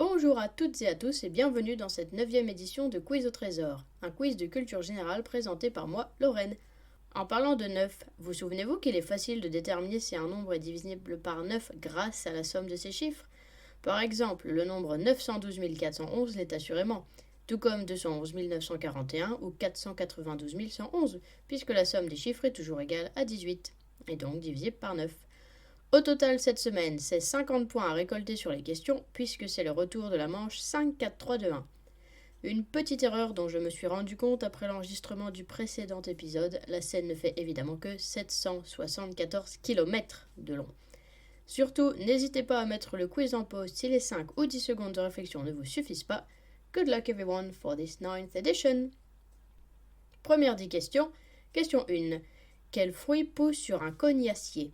Bonjour à toutes et à tous et bienvenue dans cette 9e édition de Quiz au Trésor, un quiz de culture générale présenté par moi, Lorraine. En parlant de 9, vous souvenez-vous qu'il est facile de déterminer si un nombre est divisible par 9 grâce à la somme de ses chiffres? Par exemple, le nombre 912 411 l'est assurément, tout comme 211 941 ou 492 111, puisque la somme des chiffres est toujours égale à 18, et donc divisible par 9. Au total, cette semaine, c'est 50 points à récolter sur les questions, puisque c'est le retour de la manche 5-4-3-2-1. Une petite erreur dont je me suis rendu compte après l'enregistrement du précédent épisode, la scène ne fait évidemment que 774 km de long. Surtout, n'hésitez pas à mettre le quiz en pause si les 5 ou 10 secondes de réflexion ne vous suffisent pas. Good luck everyone for this 9th edition. Première 10 questions. Question 1. Quel fruit pousse sur un cognacier?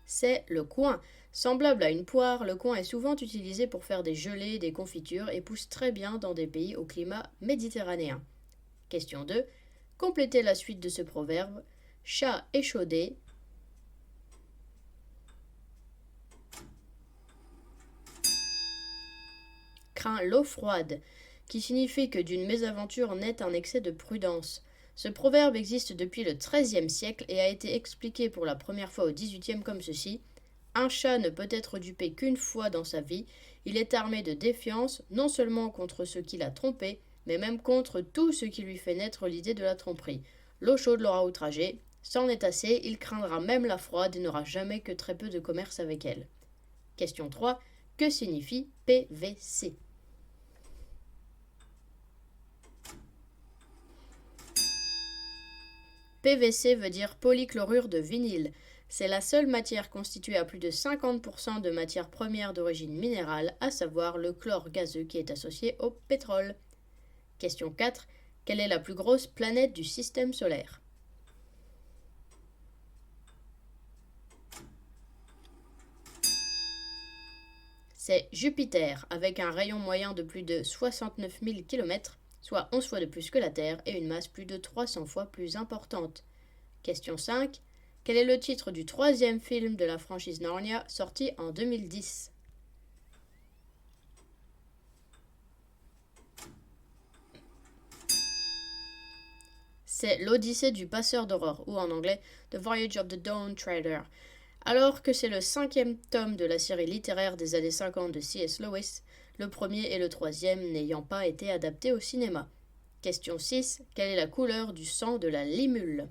C'est le coing. Semblable à une poire, le coing est souvent utilisé pour faire des gelées, des confitures et pousse très bien dans des pays au climat méditerranéen. Question 2. Complétez la suite de ce proverbe. Chat échaudé. Craint l'eau froide, qui signifie que d'une mésaventure naît un excès de prudence. Ce proverbe existe depuis le XIIIe siècle et a été expliqué pour la première fois au XVIIIe comme ceci. Un chat ne peut être dupé qu'une fois dans sa vie. Il est armé de défiance, non seulement contre ceux qui l'a trompé, mais même contre tout ce qui lui fait naître l'idée de la tromperie. L'eau chaude l'aura outragé. C'en est assez, il craindra même la froide et n'aura jamais que très peu de commerce avec elle. Question 3. Que signifie PVC? PVC veut dire polychlorure de vinyle. C'est la seule matière constituée à plus de 50% de matières premières d'origine minérale, à savoir le chlore gazeux qui est associé au pétrole. Question 4. Quelle est la plus grosse planète du système solaire? C'est Jupiter, avec un rayon moyen de plus de 69 000 km, soit 11 fois de plus que la Terre et une masse plus de 300 fois plus importante. Question 5. Quel est le titre du troisième film de la franchise Narnia sorti en 2010? C'est l'Odyssée du passeur d'aurore, ou en anglais The Voyage of the Dawn Treader. Alors que c'est le 5e tome de la série littéraire des années 50 de C.S. Lewis, le premier et le troisième n'ayant pas été adaptés au cinéma. Question 6. Quelle est la couleur du sang de la limule?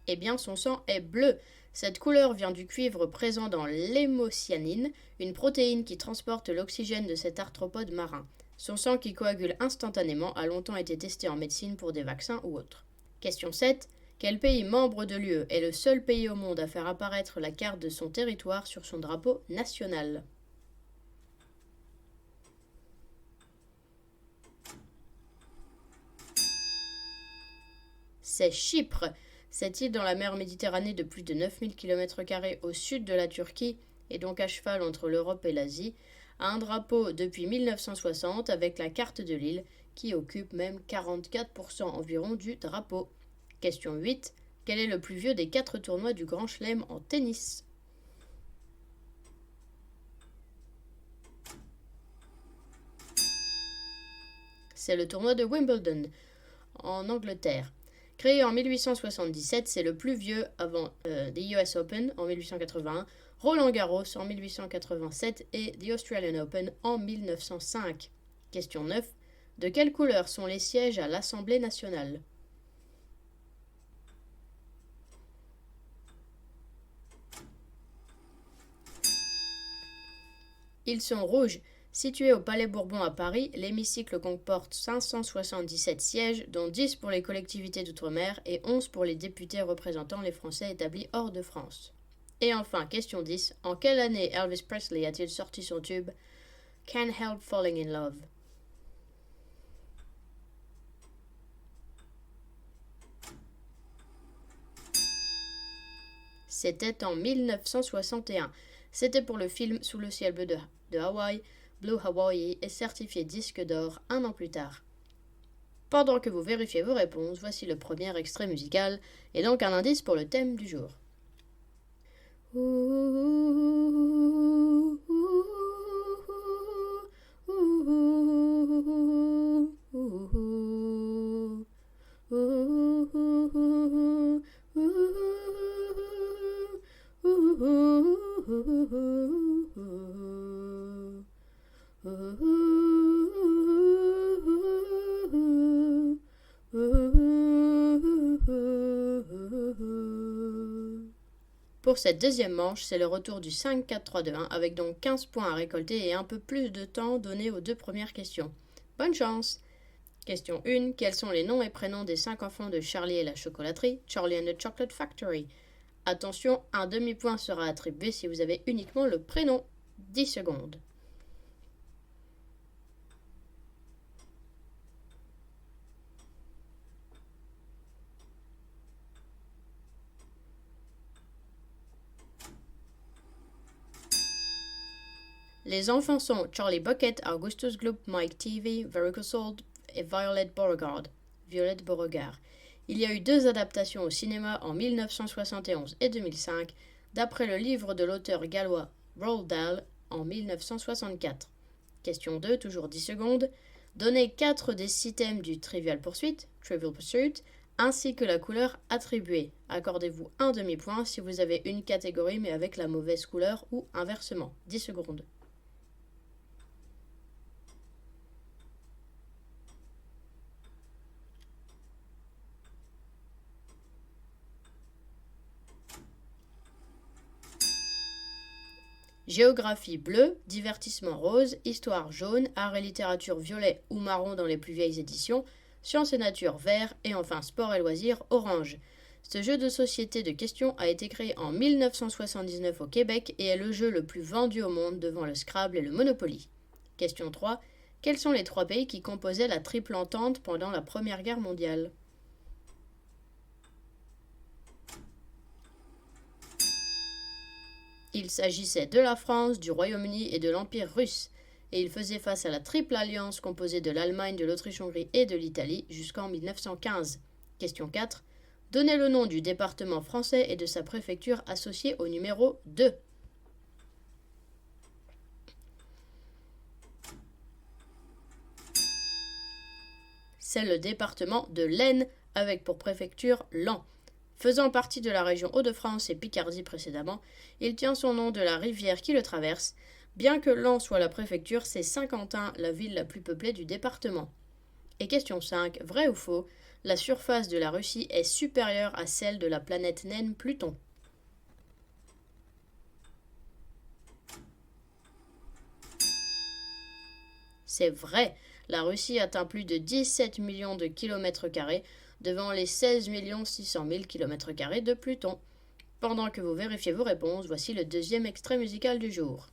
Eh bien, son sang est bleu. Cette couleur vient du cuivre présent dans l'hémocyanine, une protéine qui transporte l'oxygène de cet arthropode marin. Son sang qui coagule instantanément a longtemps été testé en médecine pour des vaccins ou autres. Question 7. Quel pays membre de l'UE est le seul pays au monde à faire apparaître la carte de son territoire sur son drapeau national? C'est Chypre. Cette île dans la mer Méditerranée de plus de 9000 km² au sud de la Turquie, et donc à cheval entre l'Europe et l'Asie, a un drapeau depuis 1960 avec la carte de l'île qui occupe même 44% environ du drapeau. Question 8. Quel est le plus vieux des 4 tournois du Grand Chelem en tennis? C'est le tournoi de Wimbledon, en Angleterre. Créé en 1877, c'est le plus vieux avant the US Open en 1881, Roland Garros en 1887 et the Australian Open en 1905. Question 9. De quelle couleur sont les sièges à l'Assemblée nationale? Ils sont rouges. Situé au Palais Bourbon à Paris, l'hémicycle comporte 577 sièges, dont 10 pour les collectivités d'outre-mer et 11 pour les députés représentant les Français établis hors de France. Et enfin, question 10. En quelle année Elvis Presley a-t-il sorti son tube Can't Help Falling in Love? C'était en 1961. C'était pour le film Sous le ciel bleu de Hawaï. Blue Hawaii est certifié disque d'or un an plus tard. Pendant que vous vérifiez vos réponses, voici le premier extrait musical et donc un indice pour le thème du jour. Pour cette deuxième manche, c'est le retour du 5-4-3-2-1 avec donc 15 points à récolter et un peu plus de temps donné aux deux premières questions. Bonne chance! Question 1. Quels sont les noms et prénoms des 5 enfants de Charlie et la chocolaterie, Charlie and the Chocolate Factory? Attention, un demi-point sera attribué si vous avez uniquement le prénom. 10 secondes. Les enfants sont Charlie Bucket, Augustus Gloop, Mike Teavee, Veruca Salt et Violet Beauregard. Il y a eu 2 adaptations au cinéma en 1971 et 2005, d'après le livre de l'auteur gallois Roald Dahl en 1964. Question 2, toujours 10 secondes. Donnez 4 des 6 thèmes du Trivial Pursuit, ainsi que la couleur attribuée. Accordez-vous un demi-point si vous avez une catégorie mais avec la mauvaise couleur ou inversement. 10 secondes. Géographie bleu, divertissement rose, histoire jaune, art et littérature violet ou marron dans les plus vieilles éditions, sciences et nature vert et enfin sport et loisirs orange. Ce jeu de société de questions a été créé en 1979 au Québec et est le jeu le plus vendu au monde devant le Scrabble et le Monopoly. Question 3. Quels sont les 3 pays qui composaient la Triple Entente pendant la Première Guerre mondiale? Il s'agissait de la France, du Royaume-Uni et de l'Empire russe, et il faisait face à la Triple Alliance composée de l'Allemagne, de l'Autriche-Hongrie et de l'Italie jusqu'en 1915. Question 4. Donnez le nom du département français et de sa préfecture associée au numéro 2. C'est le département de l'Aisne, avec pour préfecture Laon. Faisant partie de la région Hauts-de-France et Picardie précédemment, il tient son nom de la rivière qui le traverse. Bien que Laon soit la préfecture, c'est Saint-Quentin, la ville la plus peuplée du département. Et question 5, vrai ou faux, la surface de la Russie est supérieure à celle de la planète naine Pluton. C'est vrai, la Russie atteint plus de 17 millions de kilomètres carrés, devant les 16 600 000 km² de Pluton. Pendant que vous vérifiez vos réponses, voici le deuxième extrait musical du jour.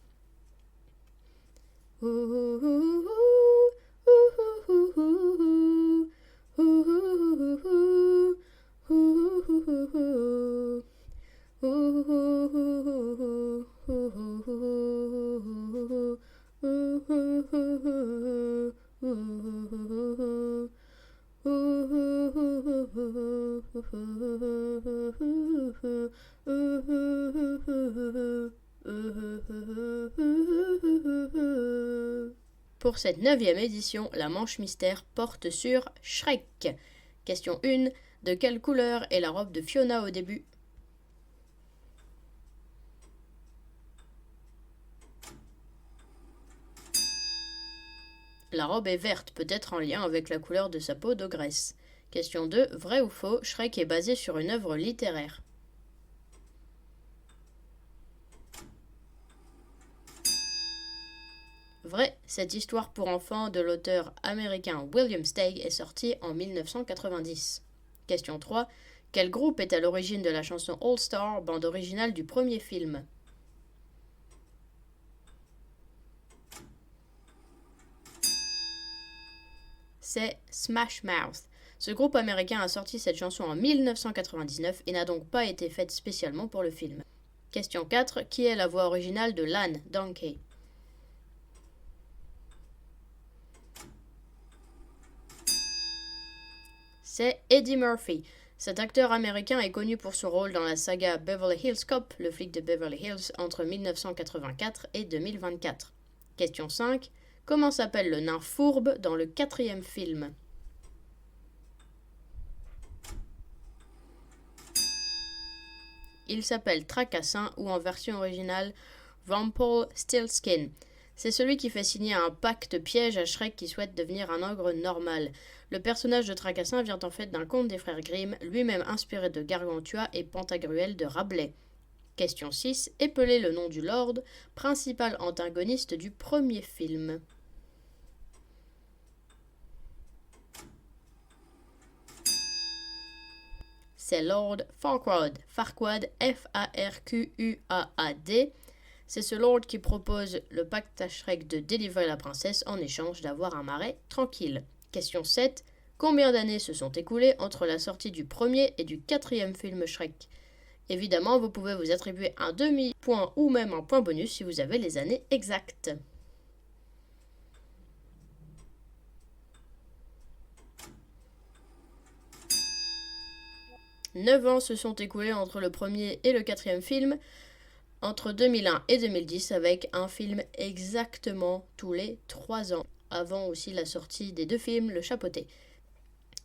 Pour cette 9e édition, la manche mystère porte sur Shrek. Question 1. De quelle couleur est la robe de Fiona au début? La robe est verte, peut-être en lien avec la couleur de sa peau d'ogresse. Question 2. Vrai ou faux, Shrek est basé sur une œuvre littéraire? Vrai, cette histoire pour enfants de l'auteur américain William Steig est sortie en 1990. Question 3. Quel groupe est à l'origine de la chanson All Star, bande originale du premier film? C'est Smash Mouth. Ce groupe américain a sorti cette chanson en 1999 et n'a donc pas été faite spécialement pour le film. Question 4. Qui est la voix originale de l'âne, Donkey? C'est Eddie Murphy. Cet acteur américain est connu pour son rôle dans la saga Beverly Hills Cop, le flic de Beverly Hills, entre 1984 et 2024. Question 5. Comment s'appelle le nain fourbe dans le 4e film? Il s'appelle Tracassin ou en version originale Rumpelstiltskin. C'est celui qui fait signer un pacte piège à Shrek qui souhaite devenir un ogre normal. Le personnage de Tracassin vient en fait d'un conte des frères Grimm, lui-même inspiré de Gargantua et Pantagruel de Rabelais. Question 6. Épelez le nom du Lord, principal antagoniste du premier film. C'est Lord Farquaad. Farquaad, F-A-R-Q-U-A-A-D. C'est ce Lord qui propose le pacte à Shrek de délivrer la princesse en échange d'avoir un marais tranquille. Question 7. Combien d'années se sont écoulées entre la sortie du premier et du 4e film Shrek? Évidemment, vous pouvez vous attribuer un demi-point ou même un point bonus si vous avez les années exactes. « 9 ans se sont écoulés entre le premier et le 4e film, entre 2001 et 2010, avec un film exactement tous les 3 ans, avant aussi la sortie des 2 films Le Chapeauté.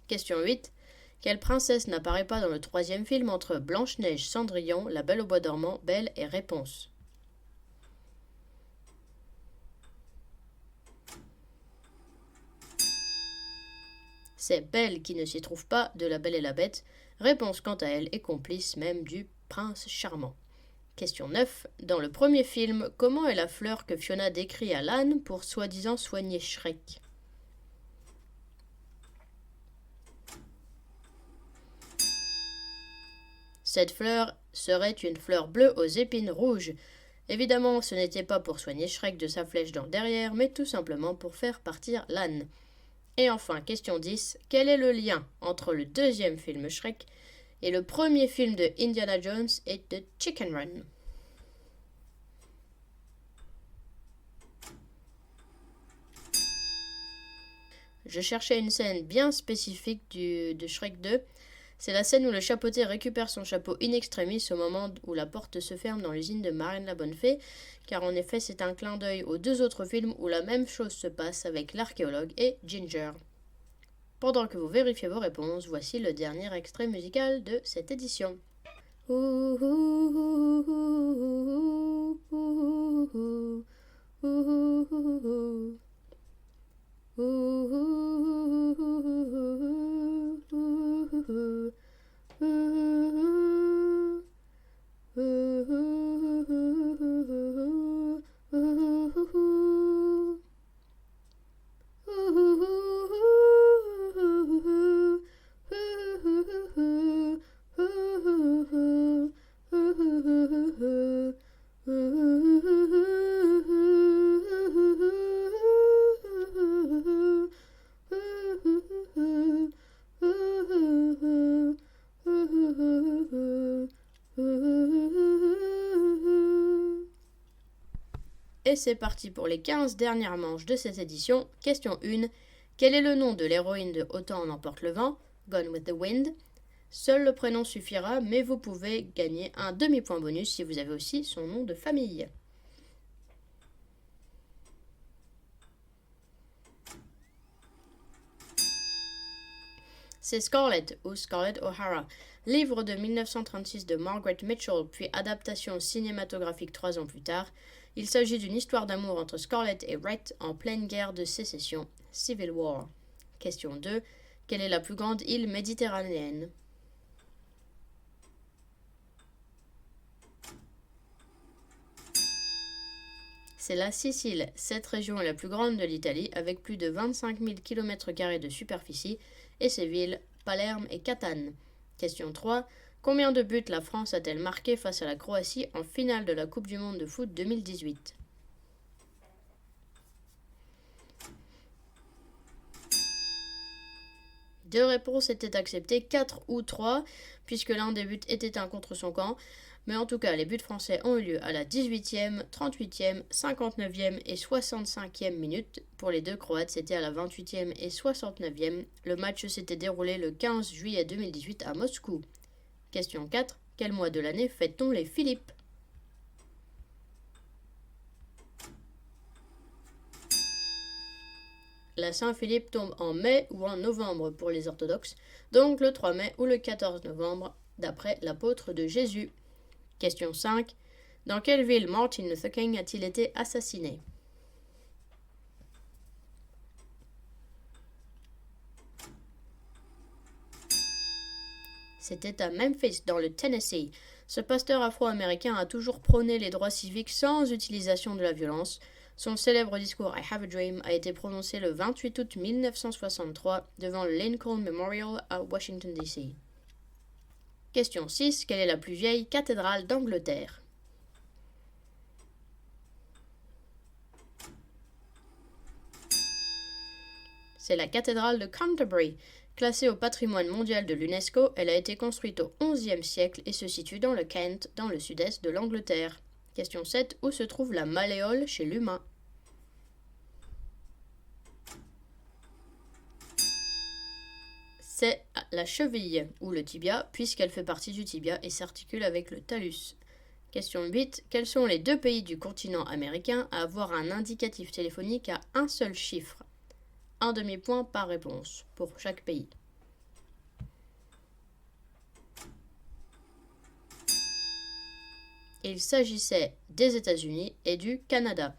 Question 8. Quelle princesse n'apparaît pas dans le 3e film entre Blanche-Neige, Cendrillon, La Belle au bois dormant, Belle et Réponse? C'est Belle qui ne s'y trouve pas de La Belle et la Bête. Réponse quant à elle est complice même du prince charmant. Question 9. Dans le premier film, comment est la fleur que Fiona décrit à l'âne pour soi-disant soigner Shrek? Cette fleur serait une fleur bleue aux épines rouges. Évidemment, ce n'était pas pour soigner Shrek de sa flèche dans le derrière, mais tout simplement pour faire partir l'âne. Et enfin, question 10. Quel est le lien entre le 2e film Shrek et le premier film de Indiana Jones et The Chicken Run? Je cherchais une scène bien spécifique de Shrek 2. C'est la scène où le chapeauté récupère son chapeau in extremis au moment où la porte se ferme dans l'usine de Marine la Bonne Fée, car en effet c'est un clin d'œil aux 2 autres films où la même chose se passe avec l'archéologue et Ginger. Pendant que vous vérifiez vos réponses, voici le dernier extrait musical de cette édition. Et c'est parti pour les 15 dernières manches de cette édition. Question 1. Quel est le nom de l'héroïne de Autant en emporte le vent, Gone with the Wind? Seul le prénom suffira, mais vous pouvez gagner un demi-point bonus si vous avez aussi son nom de famille. C'est Scarlett ou Scarlett O'Hara, livre de 1936 de Margaret Mitchell, puis adaptation cinématographique 3 ans plus tard. Il s'agit d'une histoire d'amour entre Scarlett et Rhett en pleine guerre de sécession, Civil War. Question 2. Quelle est la plus grande île méditerranéenne? C'est la Sicile. Cette région est la plus grande de l'Italie avec plus de 25 000 km² de superficie et ses villes Palerme et Catane. Question 3. Combien de buts la France a-t-elle marqué face à la Croatie en finale de la Coupe du Monde de foot 2018? 2 réponses étaient acceptées, 4 ou 3, puisque l'un des buts était un contre son camp. Mais en tout cas, les buts français ont eu lieu à la 18e, 38e, 59e et 65e minute. Pour les deux Croates, c'était à la 28e et 69e. Le match s'était déroulé le 15 juillet 2018 à Moscou. Question 4. Quel mois de l'année fête-t-on les Philippes ? La Saint-Philippe tombe en mai ou en novembre pour les orthodoxes, donc le 3 mai ou le 14 novembre, d'après l'apôtre de Jésus. Question 5. Dans quelle ville Martin Luther King a-t-il été assassiné ? C'était à Memphis, dans le Tennessee. Ce pasteur afro-américain a toujours prôné les droits civiques sans utilisation de la violence. Son célèbre discours I Have a Dream a été prononcé le 28 août 1963 devant le Lincoln Memorial à Washington, D.C. Question 6. Quelle est la plus vieille cathédrale d'Angleterre ? C'est la cathédrale de Canterbury. Classée au patrimoine mondial de l'UNESCO, elle a été construite au XIe siècle et se situe dans le Kent, dans le sud-est de l'Angleterre. Question 7. Où se trouve la malléole chez l'humain ? C'est la cheville ou le tibia, puisqu'elle fait partie du tibia et s'articule avec le talus. Question 8. Quels sont les 2 pays du continent américain à avoir un indicatif téléphonique à un seul chiffre ? 1 demi-point par réponse pour chaque pays. Il s'agissait des États-Unis et du Canada.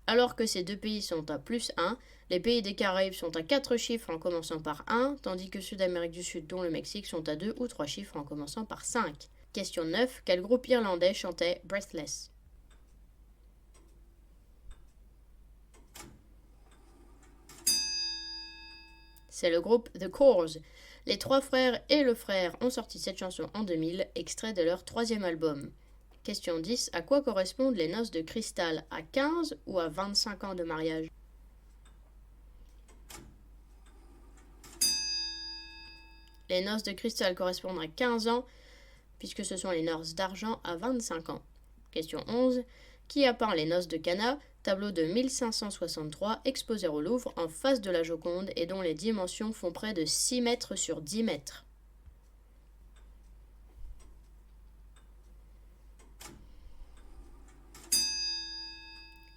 Alors que ces 2 pays sont à +1, les pays des Caraïbes sont à 4 chiffres en commençant par 1, tandis que ceux d'Amérique du Sud, dont le Mexique, sont à 2 ou 3 chiffres en commençant par 5. Question 9. Quel groupe irlandais chantait Breathless ? C'est le groupe The Corrs. Les 3 frères et le frère ont sorti cette chanson en 2000, extrait de leur 3e album. Question 10. À quoi correspondent les noces de cristal ? À 15 ou à 25 ans de mariage ? Les noces de cristal correspondent à 15 ans, puisque ce sont les noces d'argent à 25 ans. Question 11. Qui a peint les noces de Cana, tableau de 1563 exposé au Louvre en face de la Joconde et dont les dimensions font près de 6 mètres sur 10 mètres ?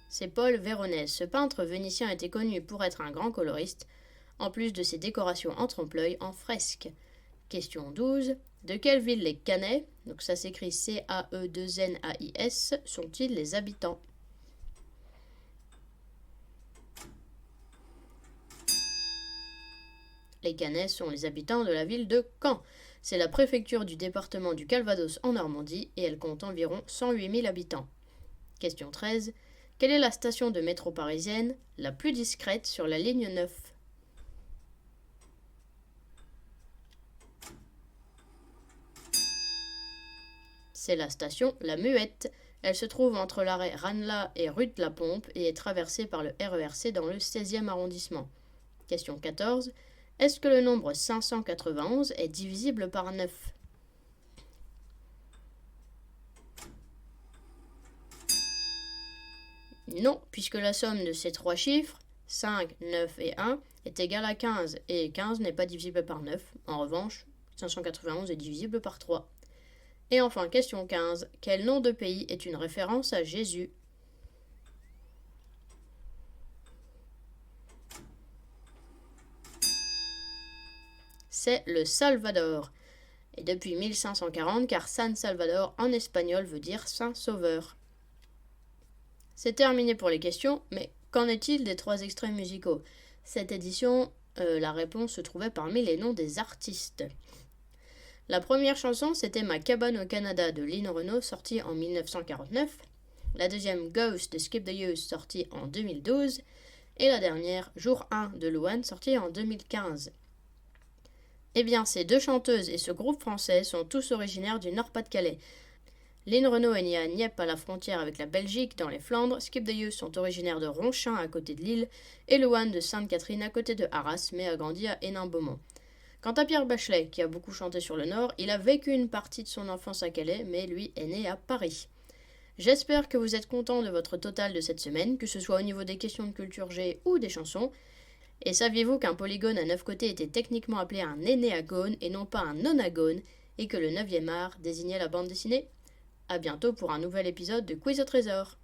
C'est Paul Véronèse. Ce peintre vénitien était connu pour être un grand coloriste, en plus de ses décorations en trompe-l'œil en fresque. Question 12. De quelle ville les Canais, donc ça s'écrit C-A-E-2-N-A-I-S, sont-ils les habitants ? Les Canais sont les habitants de la ville de Caen. C'est la préfecture du département du Calvados en Normandie et elle compte environ 108 000 habitants. Question 13. Quelle est la station de métro parisienne la plus discrète sur la ligne 9 ? C'est la station La Muette. Elle se trouve entre l'arrêt Ranelagh et rue de la Pompe et est traversée par le RERC dans le 16e arrondissement. Question 14. Est-ce que le nombre 591 est divisible par 9 ? Non, puisque la somme de ces 3 chiffres, 5, 9 et 1, est égale à 15, et 15 n'est pas divisible par 9. En revanche, 591 est divisible par 3. Et enfin, question 15. Quel nom de pays est une référence à Jésus ? C'est le Salvador. Et depuis 1540, car San Salvador en espagnol veut dire Saint Sauveur. C'est terminé pour les questions, mais qu'en est-il des 3 extraits musicaux ? Cette édition, la réponse se trouvait parmi les noms des artistes. La première chanson, c'était Ma cabane au Canada de Lynn Renaud, sortie en 1949. La deuxième, Ghost de Skip the Youth, sortie en 2012. Et la dernière, Jour 1 de Louane, sortie en 2015. Eh bien, ces 2 chanteuses et ce groupe français sont tous originaires du Nord-Pas-de-Calais. Lynn Renaud est née à Nieppe à la frontière avec la Belgique dans les Flandres, Skip the Youth sont originaires de Ronchin à côté de Lille et Louane de Sainte-Catherine à côté de Arras mais a grandi à Hénin-Beaumont. Quant à Pierre Bachelet, qui a beaucoup chanté sur le Nord, il a vécu une partie de son enfance à Calais, mais lui est né à Paris. J'espère que vous êtes contents de votre total de cette semaine, que ce soit au niveau des questions de culture G ou des chansons. Et saviez-vous qu'un polygone à 9 côtés était techniquement appelé un énéagone et non pas un nonagone, et que le 9e art désignait la bande dessinée? A bientôt pour un nouvel épisode de Quiz au trésor.